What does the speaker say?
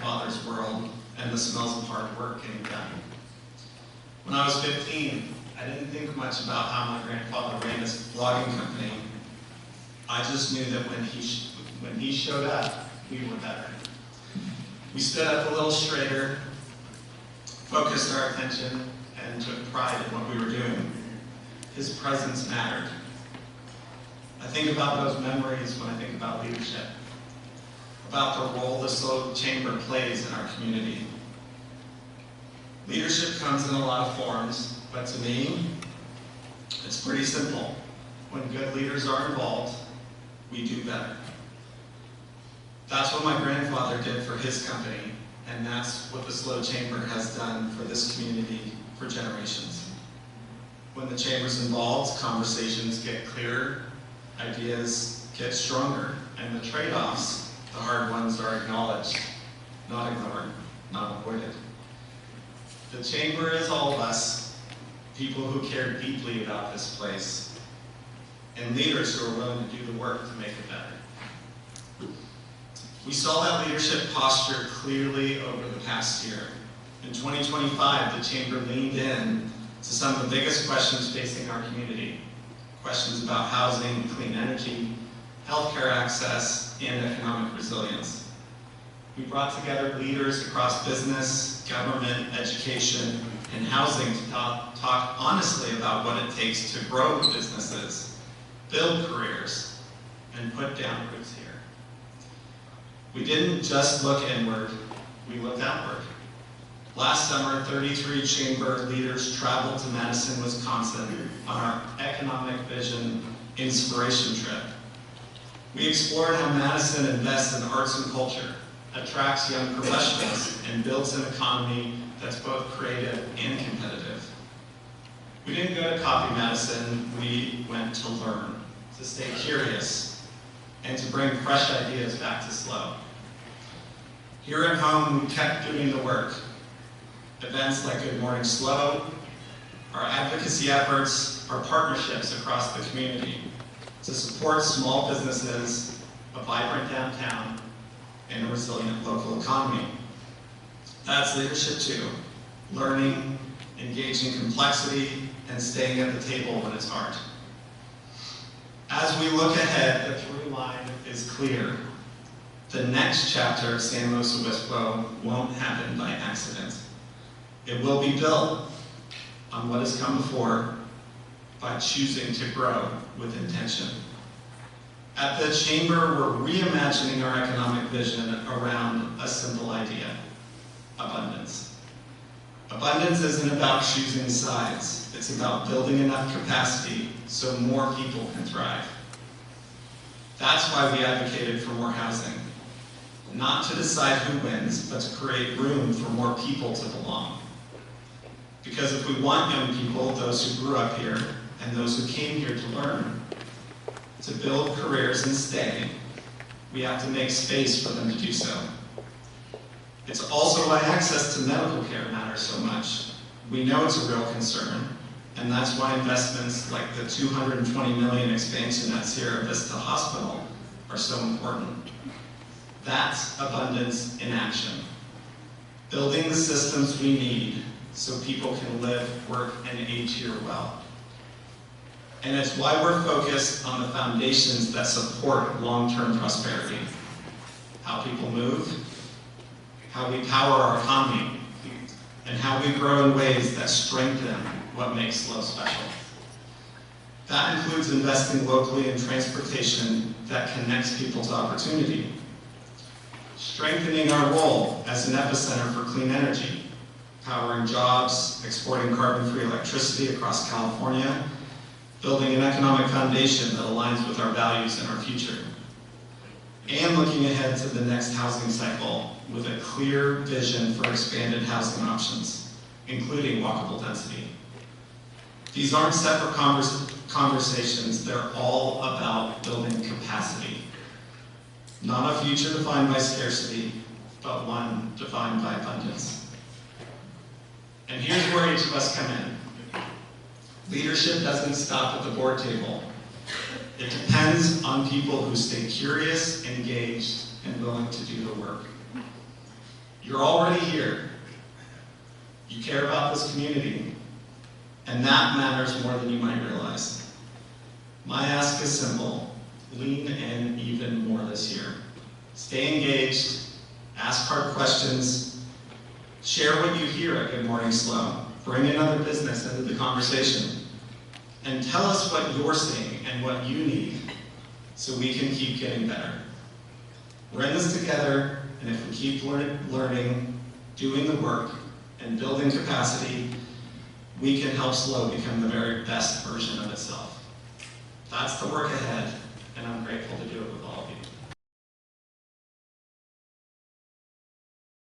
grandfather's world and the smells of hard work getting done. When I was 15, I didn't think much about how my grandfather ran his logging company. I just knew that when he showed up, we were better. We stood up a little straighter, focused our attention, and took pride in what we were doing. His presence mattered. I think about those memories when I think about leadership, about the role the SLO Chamber plays in our community. Leadership comes in a lot of forms, but to me, it's pretty simple. When good leaders are involved, we do better. That's what my grandfather did for his company, and that's what the SLO Chamber has done for this community for generations. When the Chamber's involved, conversations get clearer, ideas get stronger, and the trade-offs, the hard ones, are acknowledged, not ignored, not avoided. The Chamber is all of us, people who care deeply about this place, and leaders who are willing to do the work to make it better. We saw that leadership posture clearly over the past year. In 2025, the Chamber leaned in to some of the biggest questions facing our community. Questions about housing, clean energy, healthcare access, and economic resilience. We brought together leaders across business, government, education, and housing to talk honestly about what it takes to grow businesses, build careers, and put down roots here. We didn't just look inward, we looked outward. Last summer, 33 Chamber leaders traveled to Madison, Wisconsin on our Economic Vision Inspiration Trip. We explored how Madison invests in arts and culture, attracts young professionals, and builds an economy that's both creative and competitive. We didn't go to copy Madison, we went to learn, to stay curious, and to bring fresh ideas back to SLO. Here at home, we kept doing the work. Events like Good Morning SLO, our advocacy efforts, our partnerships across the community to support small businesses, a vibrant downtown, and a resilient local economy. That's leadership too, learning, engaging complexity, and staying at the table when it's hard. As we look ahead, the through line is clear. The next chapter of San Luis Obispo won't happen by accident. It will be built on what has come before by choosing to grow with intention. At the Chamber, we're reimagining our economic vision around a simple idea: abundance. Abundance isn't about choosing sides. It's about building enough capacity so more people can thrive. That's why we advocated for more housing. Not to decide who wins, but to create room for more people to belong. Because if we want young people, those who grew up here, and those who came here to learn, to build careers and stay, we have to make space for them to do so. It's also why access to medical care matters so much. We know it's a real concern, and that's why investments like the $220 million expansion at Sierra Vista Hospital are so important. That's abundance in action. Building the systems we need so people can live, work, and age here well. And it's why we're focused on the foundations that support long-term prosperity. How people move, how we power our economy, and how we grow in ways that strengthen what makes SLO special. That includes investing locally in transportation that connects people to opportunity, strengthening our role as an epicenter for clean energy, powering jobs, exporting carbon-free electricity across California, building an economic foundation that aligns with our values and our future, and looking ahead to the next housing cycle with a clear vision for expanded housing options, including walkable density. These aren't separate conversations, they're all about building capacity. Not a future defined by scarcity, but one defined by abundance. And here's where each of us come in. Leadership doesn't stop at the board table. It depends on people who stay curious, engaged, and willing to do the work. You're already here. You care about this community. And that matters more than you might realize. My ask is simple. Lean in even more this year. Stay engaged. Ask hard questions. Share what you hear at Good Morning SLO. Bring another business into the conversation. And tell us what you're seeing and what you need so we can keep getting better. We're in this together, and if we keep learning, doing the work, and building capacity, we can help SLO become the very best version of itself. That's the work ahead, and I'm grateful to do it with